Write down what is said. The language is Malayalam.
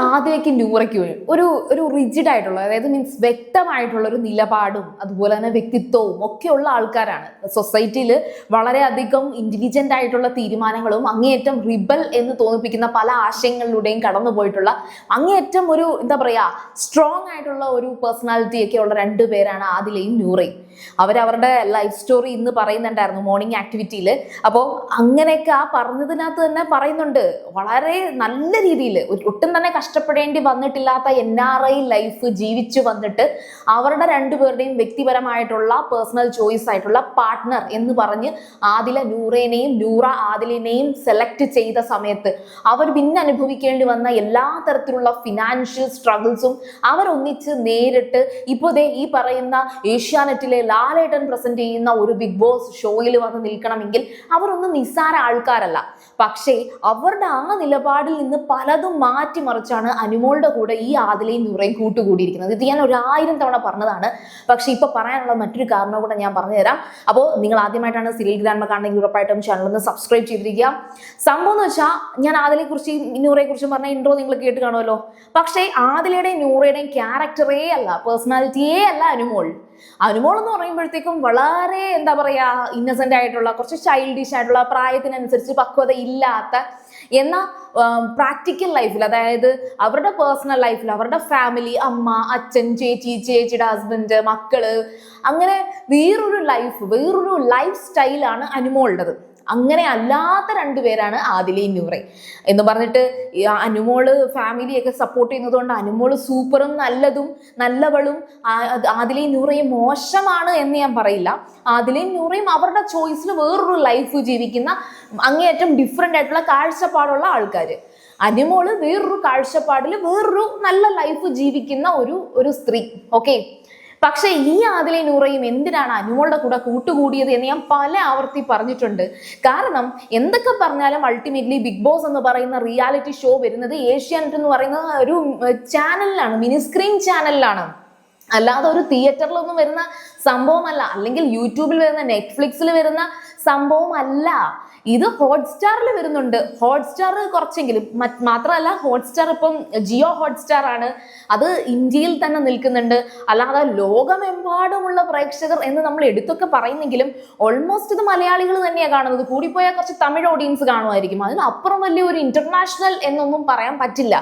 ആദിലയ്ക്കും നൂറയ്ക്കും ഒരു ഒരു റിജിഡ് ആയിട്ടുള്ള, അതായത് മീൻസ് വ്യക്തമായിട്ടുള്ള ഒരു നിലപാടും അതുപോലെ തന്നെ വ്യക്തിത്വവും ഒക്കെ ഉള്ള ആൾക്കാരാണ്. സൊസൈറ്റിയിൽ വളരെയധികം ഇന്റലിജന്റ് ആയിട്ടുള്ള തീരുമാനങ്ങളും അങ്ങേയറ്റം റിബൽ എന്ന് തോന്നിപ്പിക്കുന്ന പല ആശയങ്ങളിലൂടെയും കടന്നു പോയിട്ടുള്ള അങ്ങേയറ്റം ഒരു എന്താ പറയാ സ്ട്രോങ് ആയിട്ടുള്ള ഒരു പേഴ്സണാലിറ്റി ഒക്കെ ഉള്ള രണ്ടുപേരാണ് ആദിലയും നൂറയും. അവരവരുടെ ലൈഫ് സ്റ്റോറി ഇന്ന് പറയുന്നുണ്ടായിരുന്നു മോർണിംഗ് ആക്ടിവിറ്റിയിൽ. അപ്പോൾ അങ്ങനെയൊക്കെ ആ പറഞ്ഞതിനകത്ത് തന്നെ പറയുന്നുണ്ട്, വളരെ നല്ല രീതിയിൽ ഒട്ടും തന്നെ കഷ്ടപ്പെടേണ്ടി വന്നിട്ടില്ലാത്ത NRI ലൈഫ് ജീവിച്ചു വന്നിട്ട് അവരുടെ രണ്ടുപേരുടെയും വ്യക്തിപരമായിട്ടുള്ള പേഴ്സണൽ ചോയ്സ് ആയിട്ടുള്ള പാർട്ട്ണർ എന്ന് പറഞ്ഞ് ആദില നൂറേനെയും നൂറ ആദിലിനെയും സെലക്ട് ചെയ്ത സമയത്ത് അവർ പിന്നെ അനുഭവിക്കേണ്ടി വന്ന എല്ലാ തരത്തിലുള്ള ഫിനാൻഷ്യൽ സ്ട്രഗിൾസും അവരൊന്നിച്ച് നേരിട്ട് ഇപ്പോൾ ദേ ഈ പറയുന്ന ഏഷ്യാനെറ്റിലെ ലാലേട്ടൻ പ്രസന്റ് ചെയ്യുന്ന ഒരു ബിഗ് ബോസ് ഷോയിൽ വന്ന് നിൽക്കണമെങ്കിൽ അവരൊന്നും നിസ്സാര ആൾക്കാരല്ല. പക്ഷേ അവരുടെ ആ നിലപാടിൽ നിന്ന് പലതും മാറ്റിമറിച്ചാണ് അനുമോളുടെ കൂടെ ഈ ആദിലയും നൂറയും കൂട്ടുകൂടിയിരിക്കുന്നത്. ഇത് ഞാൻ 1000 തവണ പറഞ്ഞതാണ്. പക്ഷെ ഇപ്പൊ പറയാനുള്ള മറ്റൊരു കാരണം കൂടെ ഞാൻ പറഞ്ഞുതരാം. അപ്പോൾ നിങ്ങൾ ആദ്യമായിട്ടാണ് സീരിയൽ ഗ്രാൻഡ്മ കാണണമെങ്കിൽ ഉറപ്പായിട്ടും ചാനൽ ഒന്ന് സബ്സ്ക്രൈബ് ചെയ്തിരിക്കുക. സംഭവം എന്ന് വെച്ചാൽ ഞാൻ ആദിലയെ കുറിച്ചും നൂറയെ കുറിച്ചും പറഞ്ഞ ഇൻട്രോ നിങ്ങൾ കേട്ട് കാണുമല്ലോ. പക്ഷേ ആദിലയുടെയും നൂറയുടെയും ക്യാരക്ടറേ അല്ല, പേഴ്സണാലിറ്റിയേ അല്ല അനുമോൾ. അനുമോൾ എന്ന് പറയുമ്പോഴത്തേക്കും വളരെ എന്താ പറയാ ഇന്നസെന്റ് ആയിട്ടുള്ള, കുറച്ച് ചൈൽഡിഷ് ആയിട്ടുള്ള, പ്രായത്തിനനുസരിച്ച് പക്വത ഇല്ലാത്ത, എന്നാൽ പ്രാക്ടിക്കൽ ലൈഫിൽ, അതായത് അവരുടെ പേഴ്സണൽ ലൈഫിൽ അവരുടെ ഫാമിലി, അമ്മ, അച്ഛൻ, ചേച്ചി, ചേച്ചിയുടെ ഹസ്ബൻഡ്, മക്കള്, അങ്ങനെ വേറൊരു ലൈഫ് സ്റ്റൈലാണ് അനുമോളുടേത്. അങ്ങനെ അല്ലാത്ത രണ്ടുപേരാണ് ആദിലയും നൂറയും എന്ന് പറഞ്ഞിട്ട് അനുമോള് ഫാമിലിയൊക്കെ സപ്പോർട്ട് ചെയ്യുന്നത് കൊണ്ട് അനുമോള് സൂപ്പറും നല്ലവളും ആദിലയും നൂറയും മോശമാണ് എന്ന് ഞാൻ പറയില്ല. ആദിലയും നൂറയും അവരുടെ ചോയ്സിൽ വേറൊരു ലൈഫ് ജീവിക്കുന്ന അങ്ങേയറ്റം ഡിഫറെൻ്റ് ആയിട്ടുള്ള കാഴ്ചപ്പാടുള്ള ആൾക്കാർ. അനുമോള് വേറൊരു കാഴ്ചപ്പാടിൽ വേറൊരു നല്ല ലൈഫ് ജീവിക്കുന്ന ഒരു സ്ത്രീ. ഓക്കെ, പക്ഷെ ഈ ആദിലയും നൂറയും എന്തിനാണ് അനുമോളുടെ കൂടെ കൂട്ടുകൂടിയത് എന്ന് ഞാൻ പല ആവർത്തി പറഞ്ഞിട്ടുണ്ട്. കാരണം എന്തൊക്കെ പറഞ്ഞാലും അൾട്ടിമേറ്റ്ലി ബിഗ് ബോസ് എന്ന് പറയുന്ന റിയാലിറ്റി ഷോ വരുന്നത് ഏഷ്യാനെറ്റ് എന്ന് പറയുന്ന ഒരു ചാനലിലാണ്, മിനിസ്ക്രീൻ ചാനലിലാണ്. അല്ലാതെ ഒരു തിയേറ്ററിലൊന്നും വരുന്ന സംഭവമല്ല, അല്ലെങ്കിൽ യൂട്യൂബിൽ വരുന്ന, നെറ്റ്ഫ്ലിക്സിൽ വരുന്ന സംഭവമല്ല. ഇത് ഹോട്ട്സ്റ്റാറിൽ വരുന്നുണ്ട്. ഹോട്ട്സ്റ്റാർ കുറച്ചെങ്കിലും, മാത്രമല്ല ഹോട്ട്സ്റ്റാർ ഇപ്പം ജിയോ ഹോട്ട്സ്റ്റാർ ആണ്, അത് ഇന്ത്യയിൽ തന്നെ നിൽക്കുന്നുണ്ട്. അല്ലാതെ ലോകമെമ്പാടുമുള്ള പ്രേക്ഷകർ എന്ന് നമ്മൾ എടുത്തൊക്കെ പറയുന്നെങ്കിലും ഓൾമോസ്റ്റ് ഇത് മലയാളികൾ തന്നെയാണ് കാണുന്നത്. കൂടിപ്പോയാൽ കുറച്ച് തമിഴ് ഓഡിയൻസ് കാണുമായിരിക്കും, അതിനപ്പുറം വലിയ ഒരു ഇന്റർനാഷണൽ എന്നൊന്നും പറയാൻ പറ്റില്ല.